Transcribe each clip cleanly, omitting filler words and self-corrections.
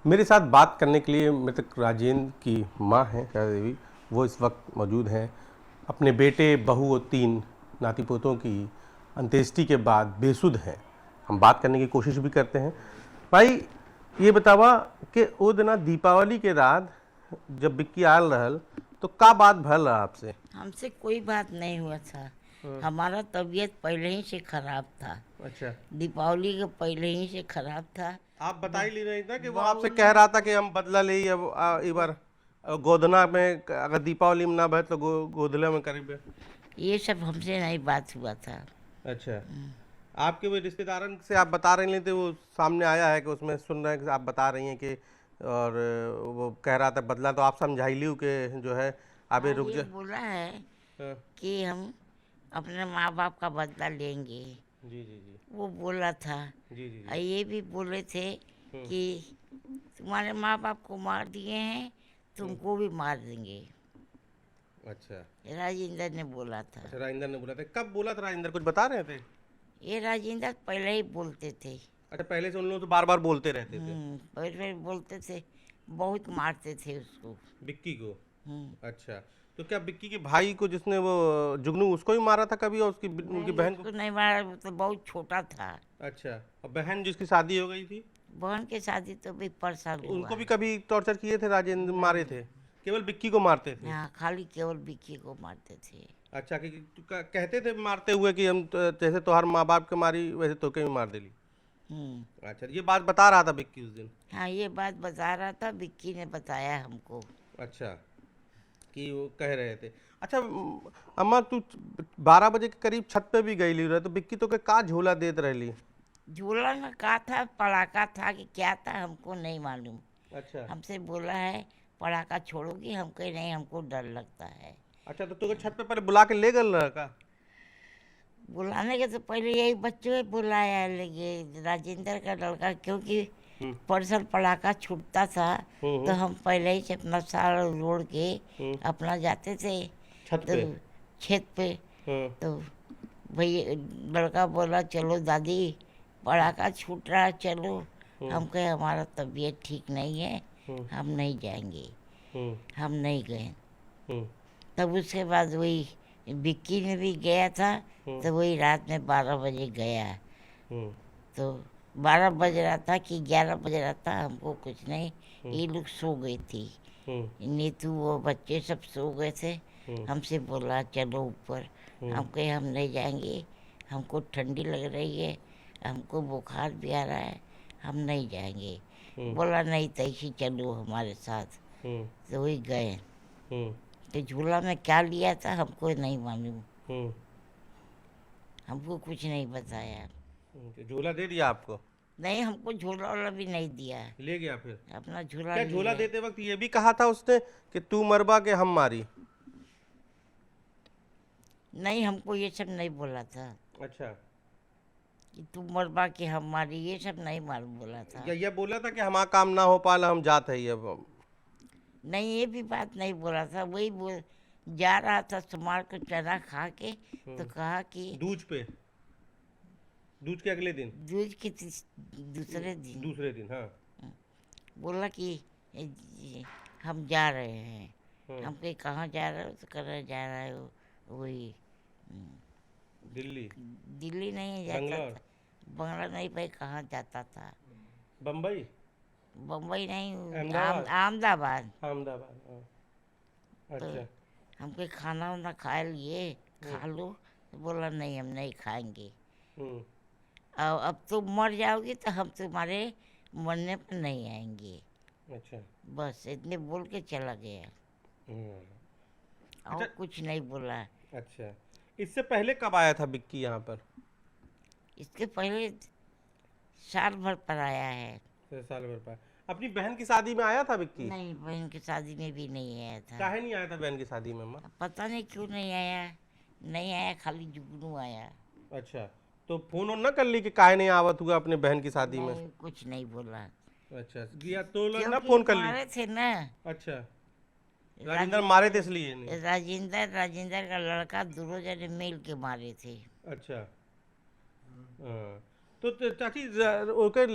मेरे साथ बात करने के लिए मृतक राजेंद्र की माँ हैं शारदा देवी, वो इस वक्त मौजूद हैं। अपने बेटे, बहू और 3 नाती पोतों की अंत्येष्टि के बाद बेसुध हैं। हम बात करने की कोशिश भी करते हैं। भाई, ये बतावा कि वो दिना दीपावली के रात जब बिक्की आल रहल तो का बात भल रहा आपसे? हमसे कोई बात नहीं हुआ था। हमारा तबीयत पहले ही से खराब था। अच्छा, दीपावली के पहले ही से खराब था। आप बता ही नहीं रही था कि वो बहू आपसे कह ने रहा था कि हम बदला ले अब एक बार गोदना में अगर दीपावली में ना भय तो गोदला में करीब। ये सब हमसे नहीं बात हुआ था। अच्छा, आपके वो रिश्तेदारन से आप बता रही थे, वो सामने आया है कि उसमें सुन रहे हैं कि आप बता रही हैं कि और वो कह रहा था बदला, तो आप समझाई लियो कि जो है अबे हाँ, रुक ये जा। बोला है हाँ, कि हम अपने माँ बाप का बदला लेंगे। जी जी जी वो बोला था। जी जी और जी। ये भी बोले थे हम्म, कि तुम्हारे माँ बाप को मार दिए हैं, हम्म, तुमको भी मार देंगे। अच्छा। राजेंद्र ने बोला था। अच्छा, राजेंद्र ने बोला था? कब बोला था राजेंद्र, कुछ बता रहे थे? ये राजेंद्र पहले ही बोलते थे। अच्छा, पहले से उन लोग तो बार बार बोलते रहते थे पहले बोलते थे। बहुत मारते थे उसको। बिक्की को? हम्म, अच्छा, तो क्या बिक्की के भाई को, जिसने वो जुगनू, उसको ही मारा था कभी, और उसकी उनकी नहीं, बहन को? उसको नहीं मारा, वो तो बहुत छोटा था। अच्छा, और बहन जिसकी शादी हो गई थी बहन की शादी तो भी पर साल हुआ उनको भी है। कभी टॉर्चर किए थे राजेंद्र, मारे नहीं, थे? केवल बिक्की को मारते थे? यहाँ खाली केवल विक्की को मारते थे। अच्छा, कि कहते थे मारते हुए कि हम जैसे तोहार माँ बाप के मारी वैसे तोके भी मार देली? हम्म। अच्छा, ये बात बता रहा था बिक्की उस दिन? हाँ, ये बात बता रहा था, विक्की ने बताया हमको। अच्छा, कि वो कह रहे थे। अच्छा, अम्मा तू 12 बजे के करीब छत पे भी गई ली रहे तो बिक्की तो के का झोला देत रहली? झूला में का था, पड़ाका था कि क्या था, हमको नहीं मालूम। अच्छा। हमसे बोला है पड़ाका छोड़ोगी, हम कहे नहीं, हमको डर लगता है। अच्छा, तो तोके छत पे पहले बुला के ले गल रहा का? बुलाने के तो पहले यही बच्चों ही बुलाया, लेकिन राजेंद्र का लड़का, क्योंकि हम्म परसल पड़ाका छूटता था तो हम्म हम पहले ही से अपना सारा रोड के हम्म। अपना जाते थे। छत तो पे? छत पे, हम्म तो भैया लड़का बोला चलो दादी, पड़ाका छूट रहा है, चलो। हम्म हम कहे हमारा तबीयत ठीक नहीं है, हम्म हम नहीं जाएंगे। हम्म हम नहीं गए। हम्म तब उसके बाद वही विक्की ने भी गया था। हम्म तो वही रात में 12 बजे गया। हम्म तो 12 बज रहा था कि 11 बज रहा था, हमको कुछ नहीं। हम्म ये लोग सो गई थी, हम्म नीतू वो बच्चे सब सो गए थे। हम्म हमसे बोला चलो ऊपर। हम कहे हम नहीं जाएंगे, हमको ठंडी लग रही है, हमको बुखार भी आ रहा है, हम नहीं जाएंगे। हम्म बोला नहीं तैसी चलो हमारे साथ। हम्म तो वही गए। हम्म तो झूला में क्या लिया था हमको नहीं मालूम, हम्म हमको कुछ नहीं बताया। झोला दे दिया आपको? नहीं, हमको झूला वाला भी नहीं दिया, ले गया फिर? अपना झूला क्या ले झोला गए। देते वक्त ये भी कहा था उसने कि तू मरबा के हम मारी? नहीं, हमको ये सब नहीं बोला था अच्छा, कि तू मरबा के हमारी, ये सब नहीं मालूम बोला था। या ये बोला था कि हमारा काम ना हो पाला हम जात है अब? नहीं, ये भी बात नहीं बोला था। वही बोल जा रहा था सुमार को चना खा के, तो कहा कि दूज पे? दूज के अगले दिन? दूध के दूसरे दिन दूसरे दिन, हाँ। बोला कि "ए, हम जा रहे हैं। हाँ, हम कहे कहाँ जा रहे हो, तो कर रहे जा रहे हो वही दिल्ली? दिल्ली नहीं जाता बंगलोर? था, बंगला नहीं भाई, कहाँ जाता था। बम्बई? बम्बई नहीं, अहमदाबाद? अहमदाबाद। अहमदाबाद, हाँ। तो अच्छा। हम कोई खाना वाना खा लिए, खा लो। तो बोला नहीं, हम नहीं खाएंगे। हम्म अब तुम मर जाओगी तो हम तुम्हारे मरने पर नहीं आएंगे। अच्छा। बस इतने बोल के चला गया, हम्म और अच्छा। कुछ नहीं बोला। अच्छा, इससे पहले कब आया था बिक्की यहाँ पर? इसके पहले साल भर पर आया है। 6 साल भर पर? अपनी बहन की शादी में आया था बिक्की? नहीं, बहन की शादी में भी नहीं आया था। काहे नहीं आया था बहन की शादी में, अम्मा? अब पता नहीं क्यों नहीं आया। नहीं आया, खाली जुगनू आया। अच्छा, तो फोन वोन ना कर ली कि काहे नहीं आवत हुआ अपने बहन की शादी में? नहीं, कुछ नहीं बोला, अच्छा, किया तो लोग ना क्योंकि फोन कर ली? मारे थे ना। अच्छा, राजेंद्र मारे थे इसलिए नहीं? राजेंद्र का लड़का दोनों जने मिल के मारे थे। अच्छा, हाँ। चाची ओके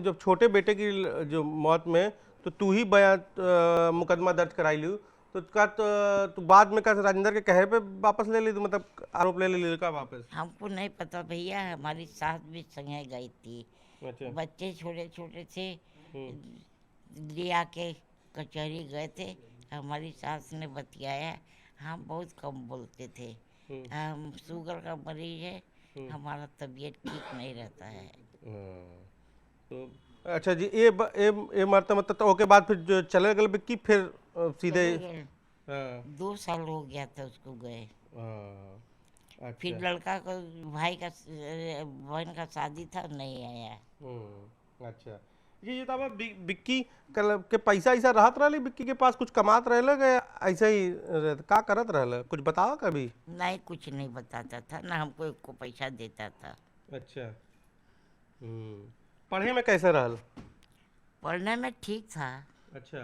जब छोटे बेटे की जो मौत में तो तू ही मुकदमा दर्ज कराई लियो, तो का तो बाद में का राजेंद्र के कहे पे वापस ले ली, तो मतलब आरोप ले ली का वापस? हमको नहीं पता भैया, हमारी सास भी संगे गई थी। अच्छा। बच्चे छोटे छोटे थे, हम्म। ले आके कचहरी गए थे। हमारी सास ने बतियाया, हम बहुत कम बोलते थे। हम्म। हम शुगर का मरीज है, हम्म। हमारा तबीयत ठीक नहीं रहता है। हाँ, तो अच्छा जी, ये मरते मतलब तो ओके बाद फिर जो चले गए बिक्की, फिर सीधे? चले गए, हाँ। 2 साल हो गया था उसको गए। हाँ, फिर अच्छा। लड़का को, भाई का, बहन का शादी था, नहीं आया। अच्छा। ये तो अब बिक्की कल के पैसा ऐसा रहत रहली बिक्की के पास, कुछ कमात रहले गए ऐसा ही का करत रहले, कुछ बतावा कभी? नहीं, कुछ नहीं बताता था, ना हमको एक को पैसा देता था। अच्छा। पढ़े में कैसे रहल? पढ़ने में ठीक था। अच्छा।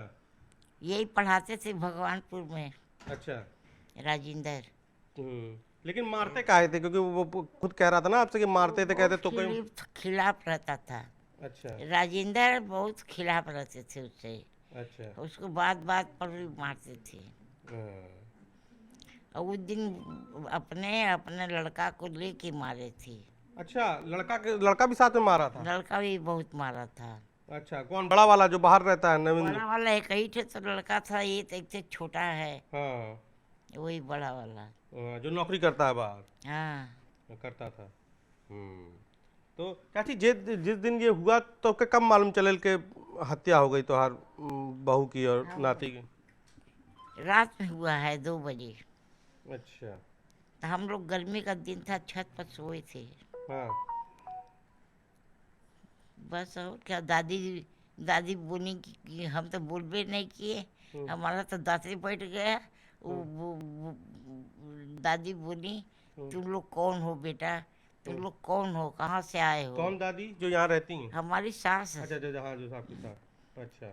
यही पढ़ाते थे भगवानपुर में, अच्छा। राजेंद्र। लेकिन मारते काहे थे, क्योंकि वो खुद कह रहा था ना आपसे कि मारते थे, कहते तो कहीं? खिलाफ रहता था। अच्छा। राजेंद्र बहुत खिलाफ रहते थे उससे। अच्छा। उसको बात बात पर भी मारते थे। हाँ। और उस दिन अपने अपने लड़का को लेके मारे थे। अच्छा, लड़का भी साथ में मारा था? लड़का भी बहुत मारा था। अच्छा, कौन बड़ा वाला जो बाहर रहता है, नवीन? बड़ा वाला एक ही थे, तो लड़का था ये, तो एक से छोटा है, हाँ। वही बड़ा वाला। जो नौकरी करता है बाहर? हाँ। करता था। तो चाची जिस दिन ये हुआ तो के कब मालूम चलल के हत्या हो गई तो हर बहू की और नाती की? रात में हुआ है 2 बजे। अच्छा। तो हम लोग, गर्मी का दिन था, छत पर सोए थे। हाँ। बस और क्या, दादी दादी बोली कि हम तो बोलबे नहीं किए, हमारा तो दांते बैठ गया। वो दादी बोली, तुम लोग कौन हो बेटा, तुम लोग कौन हो, कहाँ से आए हो? कौन दादी जो यहाँ रहती हैं? हमारी सास। अच्छा अच्छा, हाँ, जो आपकी साथ। अच्छा।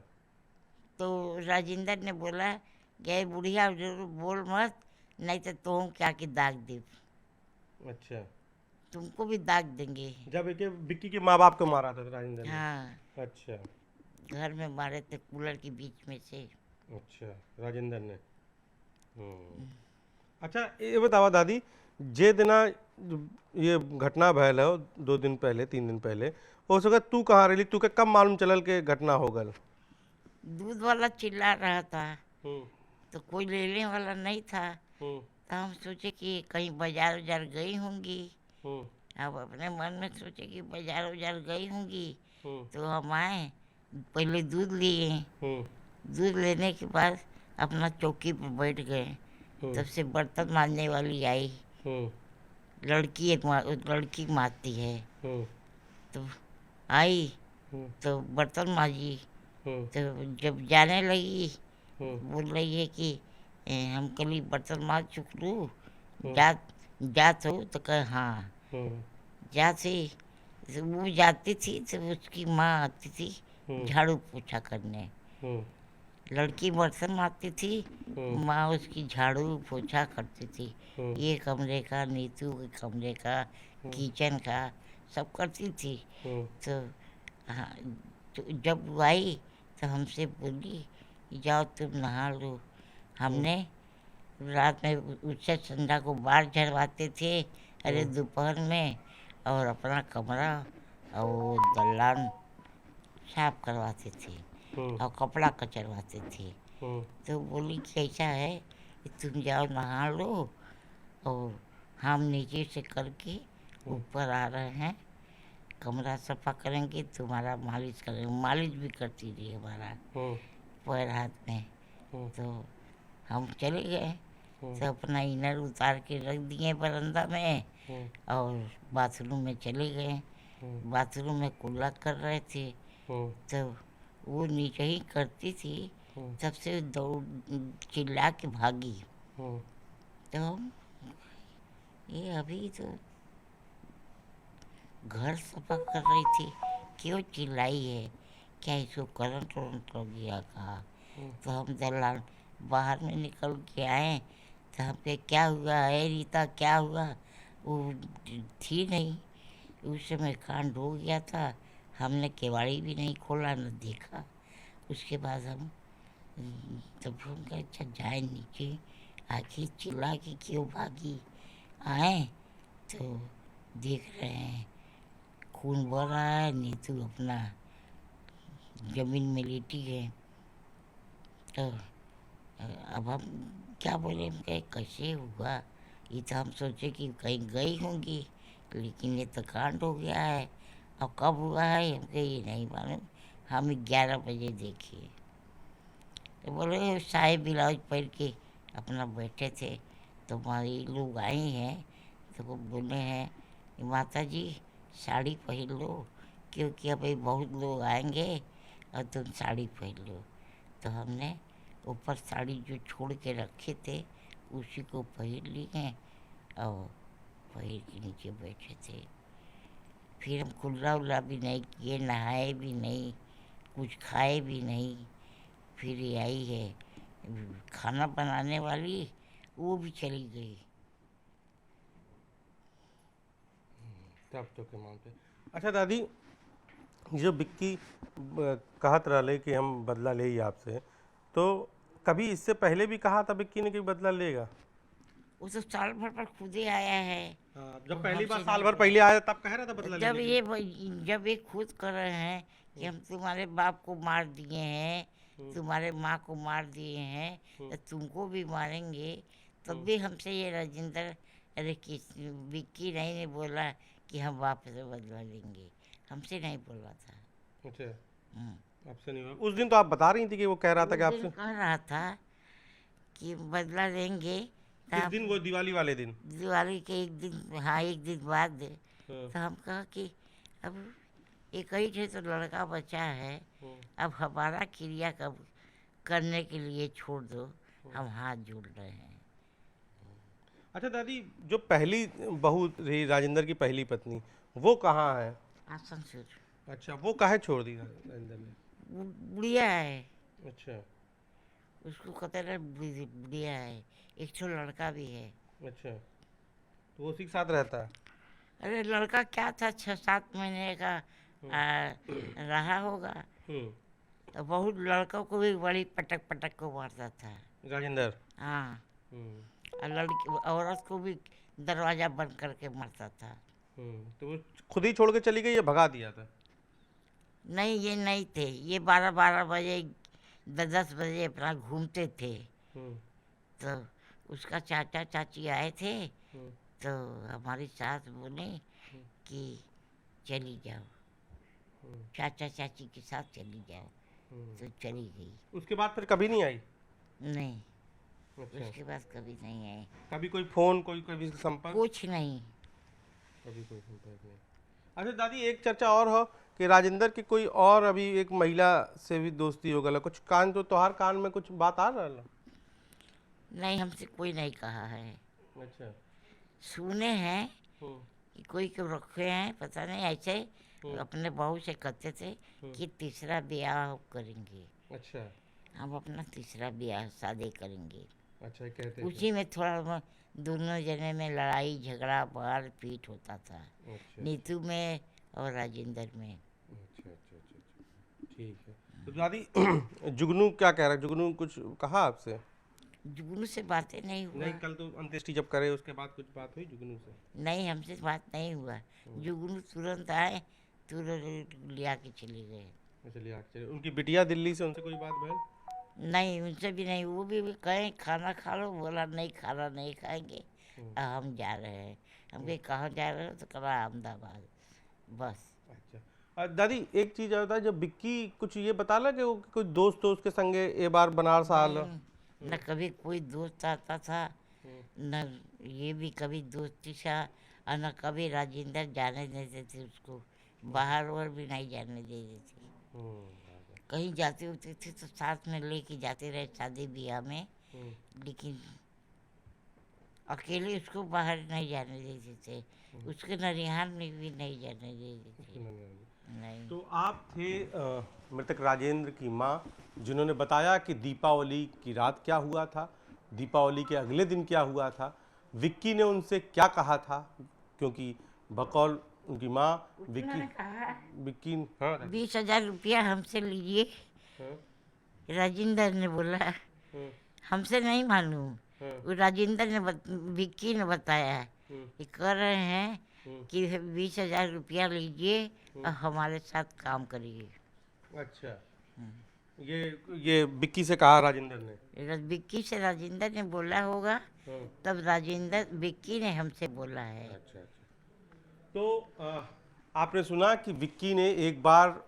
तो राजेंद्र ने बोला कि बुढ़िया जरूर बोल मत, नहीं तो तुम क्या के दाग दे, अच्छा। तुमको भी दाग देंगे। जब एक बिक्की के माँ बाप को मारा था राजेंद्र ने? हाँ, अच्छा। घर में मारे थे, कूलर के बीच में से। अच्छा, राजेंद्र ने। अच्छा, ये बतावा दादी, जे दिना ये घटना भयल है 2 दिन पहले 3 दिन पहले, हो सके तू कहाँ रही, तू के कब मालूम चलल के घटना हो गल? दूध वाला चिल्ला रहा था, हम्म। तो कोई लेने वाला नहीं था। हम्म। तो हम सोचे कि कहीं बाजार उजार गई होंगी। हम्म। अब अपने मन में सोचे कि बाजार उजार गई होंगी। हम्म। तो हम आए, पहले दूध लिए। हम्म। दूध लेने के बाद अपना चौकी पर बैठ गए। तब से बर्तन मांजने वाली आई। हम्म। लड़की मारती है। हम्म। तो आई, हम्म। तो बर्तन मांजी। हम्म। तो जब जाने लगी, हम्म। बोल रही है कि हम कल बर्तन मांज चुक लूँ, हम्म। जात जात हो? तो कहे हाँ हम्म। जात ही। तो वो जाती थी, तो उसकी माँ आती थी झाड़ू पोछा करने। हम्म। लड़की बर्तन मारती थी, माँ उसकी झाड़ू पोछा करती थी। ये कमरे का, नीतू के कमरे का, किचन का, सब करती थी। तो हाँ, तो जब वो आई तो हमसे बोली, जाओ तुम नहा लो। हमने रात में उससे संध्या को बाल झड़वाते थे, अरे दोपहर में, और अपना कमरा और दलान साफ करवाते थे और कपड़ा कचरवाते थे। तो बोली कि ऐसा है कि तुम जाओ नहा लो, और हम नीचे से करके ऊपर आ रहे हैं, कमरा सफा करेंगे, तुम्हारा मालिश करेंगे। मालिश भी करती रही हमारा पैर हाथ में। तो हम चले गए, तो अपना इनर उतार के रख दिए बरामदा में, और बाथरूम में चले गए। बाथरूम में कुल्ला कर रहे थे, तो वो नीचे ही करती थी, तब से दौड़ चिल्ला के भागी। तो ये अभी तो घर सफा कर रही थी, क्यों चिल्लाई है, क्या इसको करंट वरंट लग गया कहा? तो हम दलाल बाहर में निकल के आए, तो हम पे क्या हुआ है रीता, क्या हुआ? वो थी नहीं, उस समय कांड हो गया था, हमने केवाड़ी भी नहीं खोला न देखा। उसके बाद हम तब हम कहे अच्छा जाए नीचे, आखिर चिल्ला के क्यों भागी। आए तो देख रहे हैं खून बह रहा है, नीतू अपना जमीन में लेटी है। तो अब हम क्या बोले, हम कहे कैसे हुआ। ये तो हम सोचे कि कहीं गई होंगी, लेकिन ये तो कांड हो गया है। अब कब हुआ है हमको ये नहीं मालूम, हम 11 बजे देखे। तो बोले साहेब ब्लाउज पहन के अपना बैठे थे, तो हमारे लोग आए हैं, तो वो बोले हैं कि माता जी साड़ी पहन लो, क्योंकि अभी बहुत लोग आएंगे और तुम साड़ी पहन लो। तो हमने ऊपर साड़ी जो छोड़ के रखे थे उसी को पहन ली हैं और पहन के नीचे बैठे थे। फिर हम कुल्ला उल्ला भी नहीं किए, नहाए भी नहीं, कुछ खाए भी नहीं। फिर ये आई है खाना बनाने वाली, वो भी चली गई। तब तो के मानते। अच्छा दादी, जो बिक्की कहत रहे कि हम बदला ले ही आपसे, तो कभी इससे पहले भी कहा था बिक्की ने कि बदला लेगा? वो तो साल भर पर खुद ही आया है। हाँ, जब वो पहली बार हमसे साल नहीं भर पहले आया तब कह रहा था बदला जब लेने के लिए। जब ये खुद कर रहे हैं कि हम तुम्हारे बाप को मार दिए हैं, तुम्हारे माँ को मार दिए हैं, तो तुमको भी मारेंगे। तब भी हमसे ये राजेंद्र, अरे किस विक्की नहीं बोला कि हम बाप से बदला लेंगे, हमसे नहीं बोला था। अच्छा, हम्म। आपसे नहीं हुआ उस दिन? तो आप बता रही थी कि वो कह रहा था उस कि दिन आपसे। कह रहा था कि बदला लेंगे। तो किस हम दिन? वो दिवाली वाले दिन? दिवाली के एक दिन, हाँ एक दिन बाद। हाँ, तो हम कहा कि अब एक ही थे तो लड़का बचा है, हाँ, अब हमारा क्रिया कब करने के लिए छोड़ दो, हम हाथ जोड़ रहे हैं। अच्छा दादी, जो पहली बहू रही राजेंद्र की पहली पत्नी, वो कहाँ है? आसनसोल। अच्छा, वो काहे छोड़ दी राजेंद्र ने? वो बुढ़िया है, अच्छा, उसको कहते रहे बुढ़िया है। एक तो लड़का भी है। अच्छा, तो वो उसी के साथ रहता है? अरे लड़का क्या था, 6-7 महीने का रहा होगा। हम्म। तो बहुत लड़कों को भी बड़ी पटक पटक को मारता था। राजेंद्र। हाँ, हम्म। और लड़की औरत को भी दरवाजा बंद करके मारता था। तो वो खुद ही छोड़ के चली गई या भगा दिया था? नहीं ये नहीं थे, ये 12-12 बजे 10-10 बजे अपना घूमते थे। हम्म। तो उसका चाचा चाची आए थे, हम्म। तो हमारी सास बोले कि चली जाओ, चाचा चाची के साथ चली जाओ। तो चली गई। उसके बाद फिर कभी नहीं आई? नहीं, अच्छा, उसके बाद कभी नहीं आए, कभी कोई फोन, कोई कभी संपर्क? कुछ नहीं। कभी कोई संपर्क नहीं। अच्छा दादी, एक चर्चा और हो कि राजेंद्र की कोई और अभी एक महिला से भी दोस्ती हो गया कुछ? कान तो तोहार कान में कुछ बात आ रहा? नहीं, हमसे कोई नहीं कहा है। अच्छा। सुने हैं हम्म। कि कोई को रखे हैं, पता नहीं, ऐसे अपने बहू से कहते थे कि तीसरा ब्याह करेंगे, अच्छा, हम अपना तीसरा ब्याह शादी करेंगे। अच्छा कहते थे। उसी में थोड़ा दोनों जने में लड़ाई झगड़ा मार पीट होता था, अच्छा, नीतू में और राजेंद्र में। अच्छा, अच्छा, अच्छा, अच्छा, ठीक है। तो दादी जुगनू क्या कह रहा है? जुगनू कुछ कहा आपसे? जुगनू से बातें नहीं हुआ। नहीं, कल तो अंत्येष्टि जब करे उसके बाद कुछ बात हुई जुगनू से? नहीं, हमसे बात नहीं हुआ। जुगनू तुरंत आए, तुरंत लिया के चले गए। चलिए आगे चलिए। उनकी बिटिया दिल्ली से, उनसे कोई बात भैल? नहीं, उनसे भी नहीं। वो भी कहें खाना खा लो, बोला नहीं खाना नहीं खाएंगे, अब हम जा रहे हैं। हम कहे कहाँ जा रहे हो, तो कहा अहमदाबाद, बस। अच्छा। दादी एक चीज होता है, जब बिक्की कुछ ये बता ला कि वो कुछ दोस्त के संगे ए बार बनारस आल? न कभी कोई दोस्त आता था, न ये भी कभी दोस्ती सा, और न कभी राजेंद्र जाने देते थे उसको, बाहर और भी नहीं जाने देते थे। कहीं जाते होते थे तो साथ में लेके जाते रहे शादी ब्याह में, लेकिन अकेले उसको बाहर नहीं जाने देते थे, उसके ननिहाल में भी नहीं जाने देते थे। नहीं। तो आप थे मृतक राजेंद्र की माँ, जिन्होंने बताया कि दीपावली की रात क्या हुआ था, दीपावली के अगले दिन क्या हुआ था, विक्की ने उनसे क्या कहा था, क्योंकि बकौल उनकी माँ उन्होंने कहा विक्की। हाँ 20,000 रुपया हमसे लीजिए। हाँ, राजेंद्र ने बोला हाँ, हमसे नहीं मालूम, हाँ, वो राजेंद्र ने विक्की ने बताया हम्म, कि कर रहे हैं हम्म, कि 20,000 रुपया लीजिए और हमारे साथ काम करिए। अच्छा, ये विक्की से कहा राजेंद्र ने। विक्की से राजेंद्र ने बोला होगा, हाँ, तब राजेंद्र विक्की ने हमसे बोला है। अच्छा अच्छा। तो आपने सुना कि विक्की ने एक बार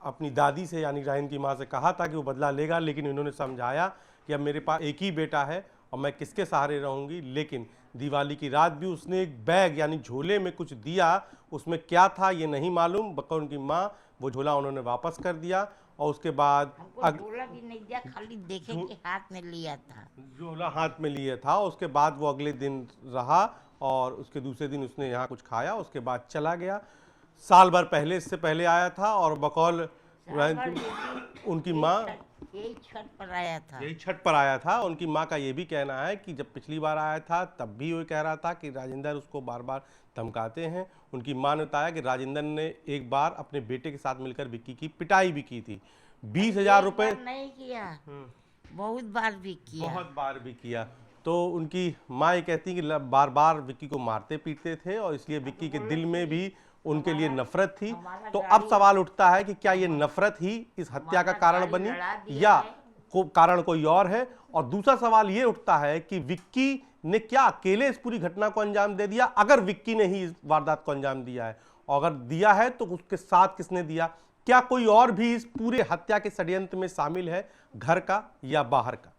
अपनी दादी से यानी रायन की माँ से कहा था कि वो बदला लेगा, लेकिन इन्होंने समझाया कि अब मेरे पास एक ही बेटा है और मैं किसके सहारे रहूंगी। लेकिन दिवाली की रात भी उसने एक बैग यानी झोले में कुछ दिया, उसमें क्या था ये नहीं मालूम, बकर उनकी माँ वो झोला उन्होंने वापस कर दिया। और उसके बाद हमको बोला भी नहीं दिया, खाली देखे कि हाथ में लिया था। झोला हाथ में लिए था। उसके बाद वो अगले दिन रहा और उसके दूसरे दिन उसने यहाँ कुछ खाया, उसके बाद चला गया। साल भर पहले, इससे पहले आया था और बकौल उनकी माँ यही छत पर आया था। यही छठ पर आया था। उनकी माँ का ये भी कहना है कि जब पिछली बार आया था तब भी वो कह रहा था कि राजेंद्र उसको बार बार धमकाते हैं। उनकी माँ ने बताया कि राजेंद्र ने एक बार अपने बेटे के साथ मिलकर विक्की की पिटाई भी की थी। 20,000 रुपये नहीं किया, बहुत बार भी किया। बहुत बार भी किया। तो उनकी माँ ये कहती कि बार बार विक्की को मारते पीटते थे और इसलिए विक्की के दिल में भी उनके लिए नफरत थी। तो अब सवाल उठता है कि क्या ये नफरत ही इस हत्या का कारण बनी या कारण कोई और है। और दूसरा सवाल ये उठता है कि विक्की ने क्या अकेले इस पूरी घटना को अंजाम दे दिया, अगर विक्की ने ही इस वारदात को अंजाम दिया है, और अगर दिया है तो उसके साथ किसने दिया, क्या कोई और भी इस पूरे हत्या के षड्यंत्र में शामिल है, घर का या बाहर का।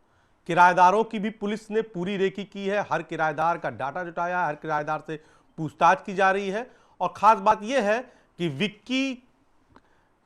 किराएदारों की भी पुलिस ने पूरी रेकी की है, हर किराएदार का डाटा जुटाया, हर किराएदार से पूछताछ की जा रही है। और खास बात यह है कि विक्की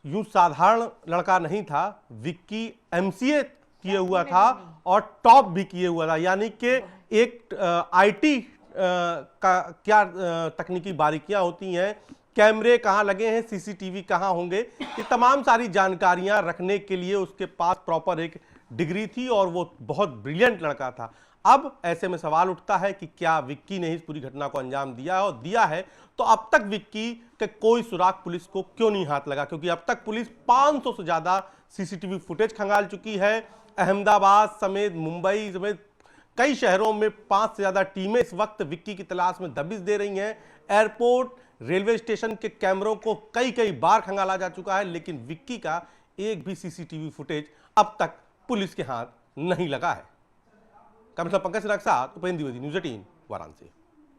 यूं साधारण लड़का नहीं था, विक्की एमसीए किए हुआ था और टॉप भी किए हुआ था। यानी कि एक आईटी का क्या तकनीकी बारीकियां होती हैं, कैमरे कहाँ लगे हैं, सीसीटीवी कहाँ होंगे, ये तमाम सारी जानकारियां रखने के लिए उसके पास प्रॉपर एक डिग्री थी और वो बहुत ब्रिलियंट लड़का था। अब ऐसे में सवाल उठता है कि क्या विक्की ने इस पूरी घटना को अंजाम दिया है, और दिया है तो अब तक विक्की के कोई सुराग पुलिस को क्यों नहीं हाथ लगा, क्योंकि अब तक पुलिस 500 से ज्यादा सीसीटीवी फुटेज खंगाल चुकी है। अहमदाबाद समेत मुंबई समेत कई शहरों में 5 से ज्यादा टीमें इस वक्त विक्की की तलाश में दबिश दे रही हैं। एयरपोर्ट, रेलवे स्टेशन के कैमरों को कई कई बार खंगाला जा चुका है, लेकिन विक्की का एक भी सीसीटीवी फुटेज अब तक पुलिस के हाथ नहीं लगा है। कैमरा पंकज सिन्हा के साथ उपेंद्र द्विवेदी, न्यूज़ 18 वाराणसी।